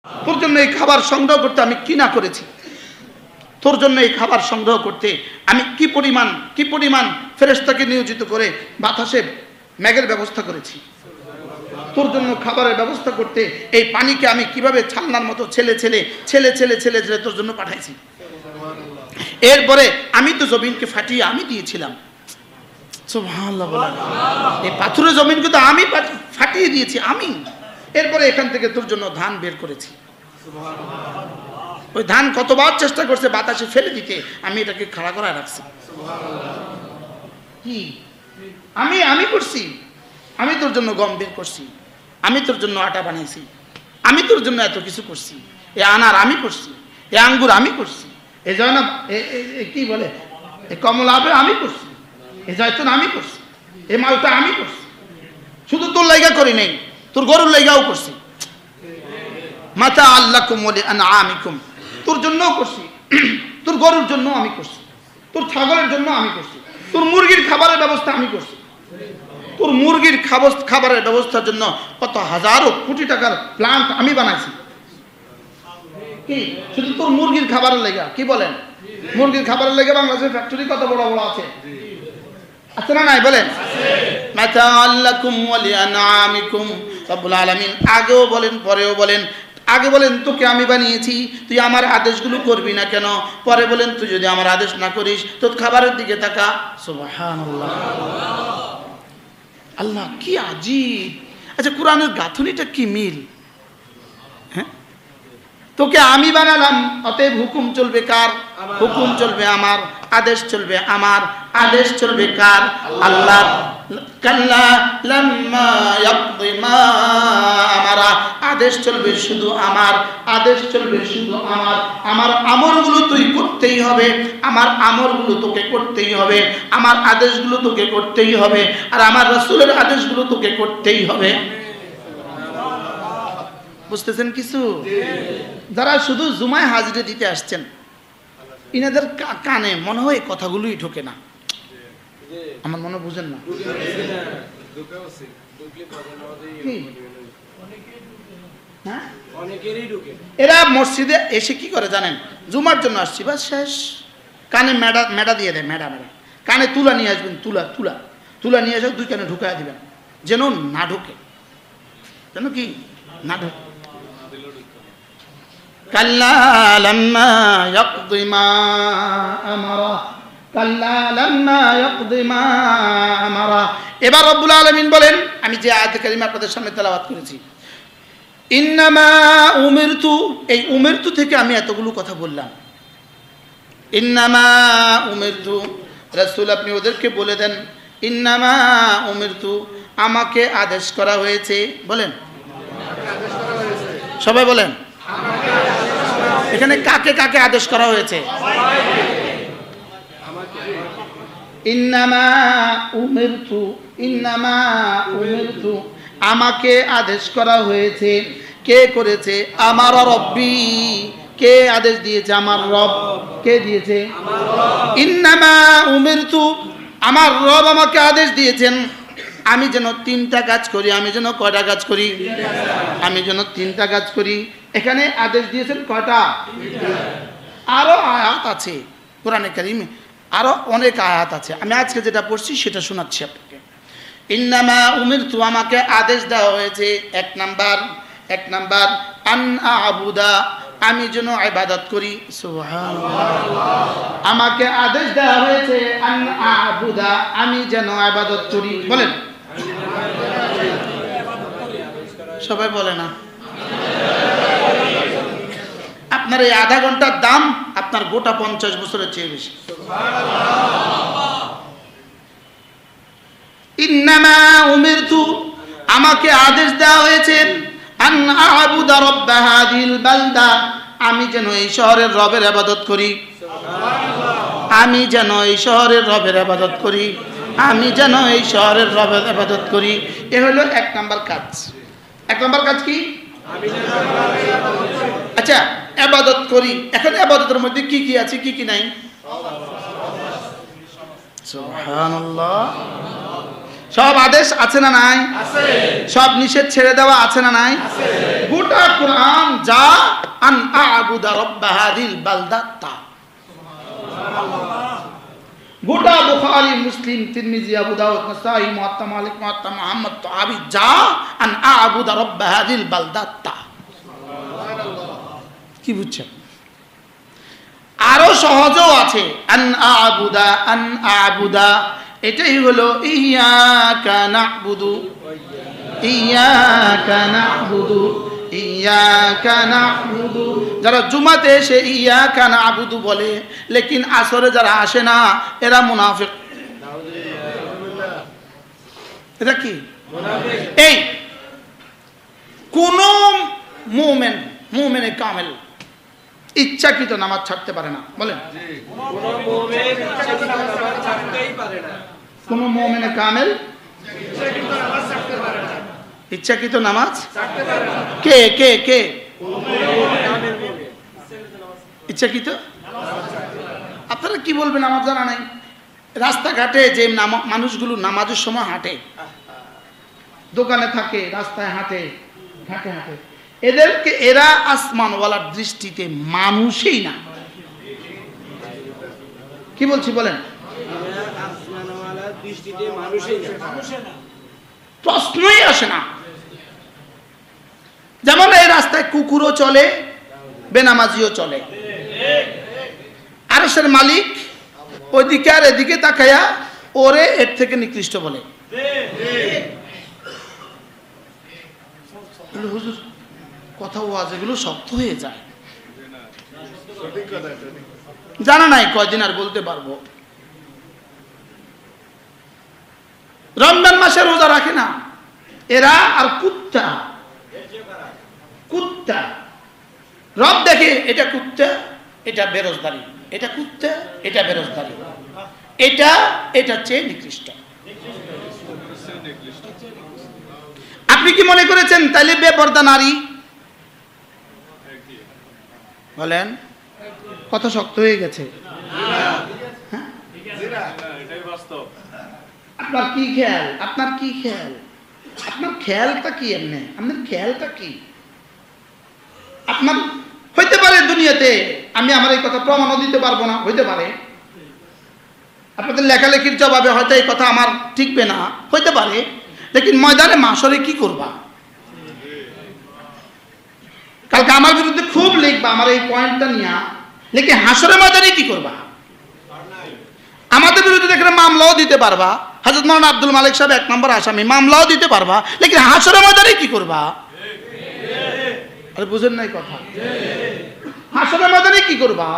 তোর জন্য এই খাবার সংগ্রহ করতে আমি কি না করেছি, তোর জন্য এই খাবার সংগ্রহ করতে আমি কি পরিমাণ ফেরেশতাকে নিয়োজিত করে বাতাসে মেঘের ব্যবস্থা করেছি, তোর জন্য খাবারের ব্যবস্থা করতে এই পানিকে আমি কিভাবে ছালনার মতো ছেলে তোর জন্য পাঠাইছি। এরপরে আমি তো জমিনকে ফাটিয়ে আমি দিয়েছিলাম, সুবহানাল্লাহ বলেন, এই পাথরের জমিনকে তো আমি ফাটিয়ে দিয়েছি আমি। এরপরে এখান থেকে তোর জন্য ধান বের করেছি, ওই ধান কতবার চেষ্টা করছে বাতাসে ফেলে দিতে, আমি এটাকে খাড়া করায় রাখছি। কি আমি করছি? আমি তোর জন্য গম বের করছি, আমি তোর জন্য আটা বানাইছি, আমি তোর জন্য এত কিছু করছি। এ আনার আমি করছি, এ আঙ্গুর আমি করছি, এ জয়নাব কি বলে এ কমলা আপেল আমি করছি, এ জয়তুন আমি করছি, এ মালটা আমি করছি। শুধু তোর লাইগা করি নাই, তোর গরুর লাইগাও করছি। মাতা আল্লাকুম ওয়া লিআনআমিকুম, তোর জন্যও করছি, তোর গরুর জন্য আমি করছি, তোর ছাগলের জন্য আমি করছি, তোর মুরগির খাবারের ব্যবস্থা আমি করছি। তোর মুরগির খাবারের ব্যবস্থার জন্য কত হাজারো কোটি টাকার প্লান্ট আমি বানাইছি। কি শুধু তোর মুরগির খাবারের লেগা? কি বলেন, মুরগির খাবারের লেগে বাংলাদেশের ফ্যাক্টরি কত বড় বড় আছে, আছে না নাই বলেন? মাতাআল্লাকুম ওয়া লিআনআমিকুম, রব্বুল আলামিন আগেও বলেন পরেও বলেন। আগে বলেন তোকে আমি বানিয়েছি, তুই আমার আদেশগুলো করবি না কেন? পরে বলেন তুই যদি আমার আদেশ না করিস তোর খাবারের দিকে তাকা। সুবহানাল্লাহ, আল্লাহ কি আজীব। আচ্ছা কোরআনের গাঁথনিটা কি মিল, হ্যাঁ? তোকে আমি বানালাম, অতএব হুকুম চলবে কার? হুকুম চলবে আমার, আদেশ চলবে আমার, আদেশ চলবে কার? আল্লাহ। কাল্লা লাম্মা ইয়াকদি মা আমারা, আদেশ চলবে শুধু আমার, আদেশ চলবে শুধু আমার। আমার আমরগুলো তুই করতেই হবে, আমার আমরগুলো তোকে করতেই হবে, আমার আদেশগুলো তোকে করতেই হবে, আর আমার রাসূলের আদেশগুলো তোকে করতেই হবে। বুঝতেছেন কিছু? যারা শুধু জুমায় হাজিরা দিতে আসছেন, ইনাদের কানে মনে হয় কথাগুলোই ঢোকে না, আমার মনে বুঝেন না। এরা মসজিদে এসে কি করে জানেন? জুমার জন্য আসছি বা শেষ, কানে মেডা দিয়ে দেয়, মেডা কানে তুলা নিয়ে আসবেন, তুলা নিয়ে এসে দুই কানে ঢুকায় দিবেন, যেন না ঢোকে, যেন কি না ঢোকে। কাল্লা লাম্মা ইয়াকদি মা আমারা, কাল্লা লাম্মা ইয়াকদি মা আমারা। এবার রব্বুল আলামিন বলেন, আমি যে আয়াত কারিমা আপনাদের সামনে তেলাওয়াত করেছি, ইন্নামা উমিরতু, এই উমিরতু থেকে আমি এতগুলো কথা বললাম। ইন্নামা উমিরতু, রাসূল আপনি ওদেরকে বলে দেন, ইন্নামা উমিরতু, আমাকে আদেশ করা হয়েছে। বলেন সবাই বলেন, এখানে কাকে কাকে আদেশ করা হয়েছে? ইন্নামা উমিরতু, ইন্নামা উমিরতু, আমাকে আদেশ করা হয়েছে। কে করেছে? আমার রব্বি, কে আদেশ দিয়েছে? আমার রব। কে দিয়েছে? ইন্নামা উমিরতু, আমার রব আমাকে আদেশ দিয়েছেন আমি যেন তিনটা কাজ করি। আমি যেন কয়টা কাজ করি? আমি যেন তিনটা কাজ করি। এখানে আদেশ দিয়েছেন কয়টা? আরো আয়াত আছে কোরআনে কারিমে, আরো অনেক আয়াত আছে। আমি আজকে যেটা পড়ছি সেটা শোনাচ্ছি আপনাকে। ইন্নামা উমিরতু, আমাকে আদেশ দেওয়া হয়েছে এক নাম্বার আন আবুদা, আমি যেন ইবাদত করি। সুবহানাল্লাহ, আমাকে আদেশ দেওয়া হয়েছে আন আবুদা, আমি যেন ইবাদত করি। বলেন সবাই বলে না? আপনার এই আধা ঘন্টার দাম আপনার গোটা 50 বছরের চেয়ে বেশি। ইন্নামা উমিরতু, আমাকে আদেশ দেওয়া হয়েছে আন আ'বুদা রাব্ব হাযিল বালদা, আমি যেন এই শহরের রবের ইবাদত করি। আমি যেন এই শহরের রবের ইবাদত করি, আমি যেন এই শহরের রবের ইবাদত করি। এ হলো এক নাম্বার কাজ। এক নাম্বার কাজ কি? আচ্ছা ইবাদত করি। এখন ইবাদতের মধ্যে কি কি আছে কি কি নাই? সুবহানাল্লাহ, সব আদেশ আছে না নাই? সব নিষেধ ছেড়ে দেওয়া আছে না নাই? গোটা কোরআন যা আন আ'বুদা রাব্বা হাযিল বালদাতা, গোটা বুখারী, মুসলিম, তিরমিজি, আবু দাউদ, নাসাঈ, মুওয়াত্তা মালিক, মুওয়াত্তা মুহাম্মদ, তাহাবি যা আন আ'বুদা রাব্বা হাযিল বালদাতা। কি বুঝছেন? আরো সহজও আছে, আন আ'বুদা, এটাই হলো ইয়াকা না'বুদু, ইয়াকা না'বুদু, ইয়াকা না'বুদু। যারা জুমাতে এসে ইয়াকা না'বুদু বলে, লেকিন আসরে যারা আসে না এরা মুনাফিক। এটা কি? এই কোন মুমিনে কামেল ইচ্ছাকৃত নামাজ ছাড়তে পারে না, বলেন? কোন মুমিনে কামেল ইচ্ছাকৃত নামাজ কে কে কে ইচ্ছাকৃত? আপনারা কি বলবেন আমার জানা নাই। রাস্তাঘাটে যে মানুষগুলো নামাজের সময় হাঁটে, দোকানে থাকে, রাস্তায় হাঁটে, এদেরকে এরা আসমানওয়ালার দৃষ্টিতে মানুষই না। কি বলছি বলেন? প্রশ্নই আসে না। যেমন এই রাস্তায় কুকুরও চলে, বেনামাজিও চলে। আরশের মালিক ওইদিকে আর এদিকে তাকায়া ওরে এর থেকে নিকৃষ্ট বলে। হুজুর কথা ওয়াজ এগুলো শক্ত হয়ে যায়, জানা নাই কয়দিন আর বলতে পারবো। রমজান মাসে রোজা রাখে না এরা, আর কুত্তা রব দেখে এটা কুত্তা, এটা বেরোজগারি, এটা কুত্তা, এটা বেরোজগারি, এটা চেয়ে নিকৃষ্ট। আপনি কি মনে করেছেন তাইলে বেপর্দা নারী? বলেন, কত শক্ত হয়ে গেছে। আপনার কি খেয়াল? আপনার খেয়ালটা কি? আপনার খেয়ালটা কি? আপনার হইতে পারে দুনিয়াতে, আমি আমার এই কথা প্রমাণও দিতে পারবো না, হইতে পারে আপনাদের লেখালেখির জবাবে হয়তো এই কথা আমার ঠিকবে না, হইতে পারে, লেকিন ময়দানে মাশরে কি করবা? কালকে আমার বিরুদ্ধে খুব লিখবা আমার এই পয়েন্টটা নিয়ে, লেকিন হাসরের ময়দানে কি করবা? আমাদের বিরুদ্ধে দেখলে মামলাও দিতে পারবা, হযরত মাওলানা আব্দুল মালিক সাহেব 1 নম্বর আসামি, মামলাও দিতে পারবা, লেকিন হাসরের ময়দানে কি করবা? আরে বুঝেন নাই কথা? হাসরের ময়দানে কি করবা?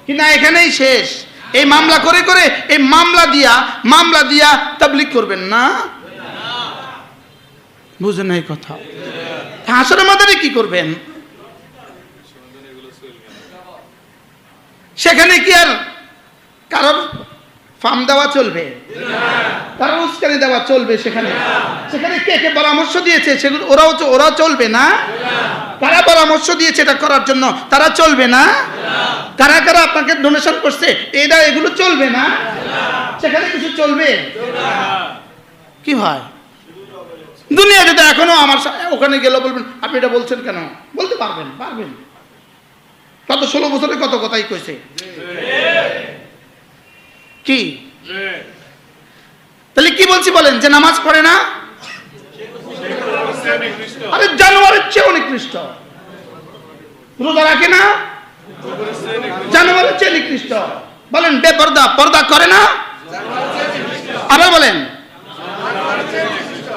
কি না এখানেই শেষ? এই মামলা করে করে, এই মামলা দিয়া তাবলীগ করবেন না? বুঝেন নাই কথা? হাসরের ময়দানে কি করবেন? সেখানে কি আর কারোর ফার্ম দেওয়া চলবে? কারোর উস্কানি দেওয়া চলবে? সেখানে কে কে পরামর্শ দিয়েছে সেগুলো ওরাও চলবে না? কারা পরামর্শ দিয়েছে এটা করার জন্য তারা চলবে না? কারা কারা আপনাকে ডোনেশন করছে এগুলো চলবে না? সেখানে কিছু চলবে? কি হয় দুনিয়া যদি এখনো আমার ওখানে গেলে বলবেন আপনি এটা বলছেন কেন? বলতে পারবেন কত 16 বছরে কত কথাই কইছে। কি তাহলে কি বলছি বলেন? যে নামাজ পড়ে না, আরে জানোয়ারের চেয়ে নিকৃষ্ট। রোজা রাখে না, জানোয়ারের চেয়ে নিকৃষ্ট। বলেন পর্দা করে না, আবার বলেন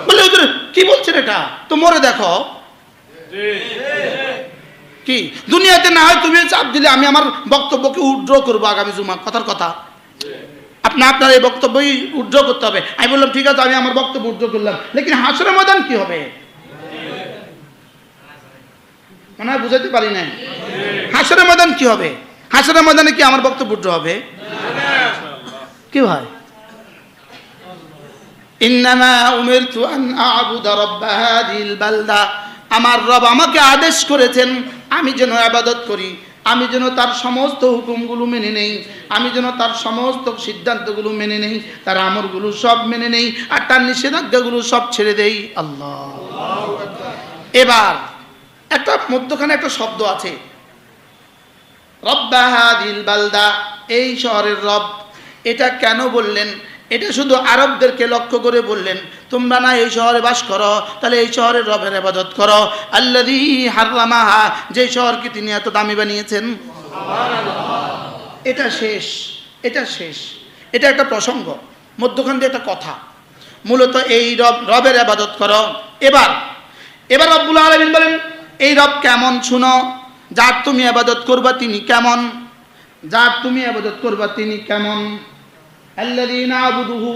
বলে ওদের কি বলছেন? এটা তো মরে দেখো। কি দুনিয়াতে না হয় তুমি চাপ দিলে আমি আমার বক্তব্যকে উইথড্র করবো আগামী জুমা, কথার কথা। আপনার এই বক্তব্যই উইথড্র করতে হবে। আমি বললাম ঠিক আছে, আমি আমার বক্তব্য উইথড্র করলাম, লেকিন হাসরের ময়দান কি হবে? মনে হয় বুঝাতে পারি না। হাসরের ময়দান কি হবে? হাসরের ময়দানে কি আমার বক্তব্য উইথড্র হবে? কি ভাই? ইন্নামা উমিরতু আন আ'বুদা রাব্বা হাযিল বালদা, আমার রব আমাকে আদেশ করেছেন আমি যেন ইবাদত করি আমি যেন তার সমস্ত হুকুমগুলো মেনে নেই, আমি যেন তার সমস্ত সিদ্ধান্তগুলো মেনে নেই, তার আমরগুলো সব মেনে নেই, আর তার নিষেধাজ্ঞাগুলো সব ছেড়ে দেই। আল্লাহ। এবার একটা মধ্যখানে একটা শব্দ আছে, রব্বা হাদিল বালদা, এই শহরের রব। এটা কেন বললেন? এটা শুধু আরবদেরকে লক্ষ্য করে বললেন, তোমরা না এই শহরে বাস করো, তাহলে এই শহরের রবের ইবাদত করো। আল্লাযী হাররামাহা, যে শহরকে তিনি এত দামি বানিয়েছেন। এটা শেষ, এটা শেষ, এটা একটা প্রসঙ্গ, মধ্যখান দিয়ে একটা কথা। মূলত এই রবের ইবাদত করো। এবার রব্বুল আলামিন বলেন, এই রব কেমন শুনো, যার তুমি ইবাদত করবা তিনি কেমন, যার তুমি ইবাদত করবা তিনি কেমন। আল্লাযী না'বুদুহু,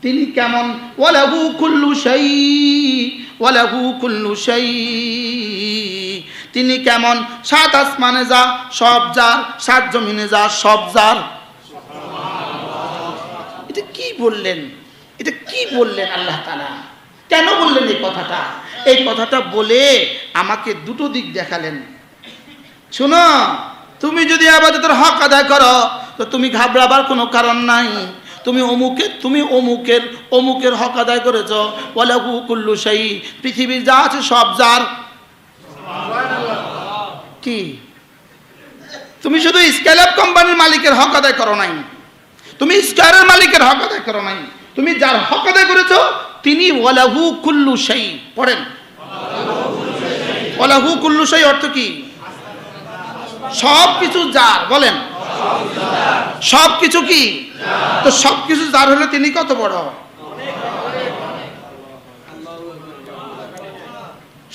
তিনি কেমন। ওয়ালাহু কুল্লু শাই, ওয়ালাহু কুল্লু শাই, তিনি কেমন। সাত আসমানে যা সব যার, সাত জমিনে যা সব যার। এটা কি বললেন? এটা কি বললেন আল্লাহ তাআলা? কেন বললেন এই কথাটা? এই কথাটা বলে আমাকে দুটো দিক দেখালেন। শোনো, তুমি যদি ইবাদতের হক আদায় করো তো তুমি ঘাবড়াবার কোনো কারণ নাই। তুমি অমুকের হক আদায় করেছো। ওয়ালাহু কুল্লু শাই, পৃথিবীর যা আছে সব যার। কি তুমি শুধু স্কাইল্যাব কোম্পানির মালিকের হক আদায় করো নাই, তুমি স্কয়ারের মালিকের হক আদায় করো নাই, তুমি যার হক আদায় করেছো তিনি ওয়ালাহু কুল্লু শাই। পড়েন, ওয়ালাহু কুল্লু শাই অর্থ কি? সব কিছু যার। বলেন, সব কিছু কি? তো সব কিছু যার হলে তিনি কত বড়?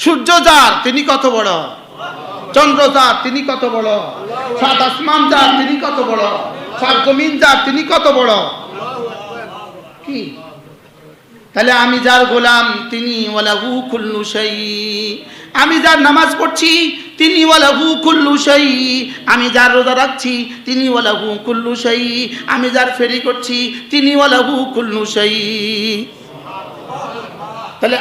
সূর্য যার, তিনি কত বড়? চন্দ্র যার, তিনি কত বড়? সাত আসমান যার, তিনি কত বড়? সাত জমিন যার, তিনি কত বড়? কি তাহলে আমি যার গোলাম তিনি ওয়ালাহু কুল্লু শাই। আমি যার নামাজ পড়ছি তিনি ওয়ালাহু কুল্লু শাই। আমি যার রোজা রাখছি তিনি ওয়ালাহু কুল্লু শাই। আমি যার ফেরি করছি তিনি ওয়ালাহু কুল্লু শাই। তাহলে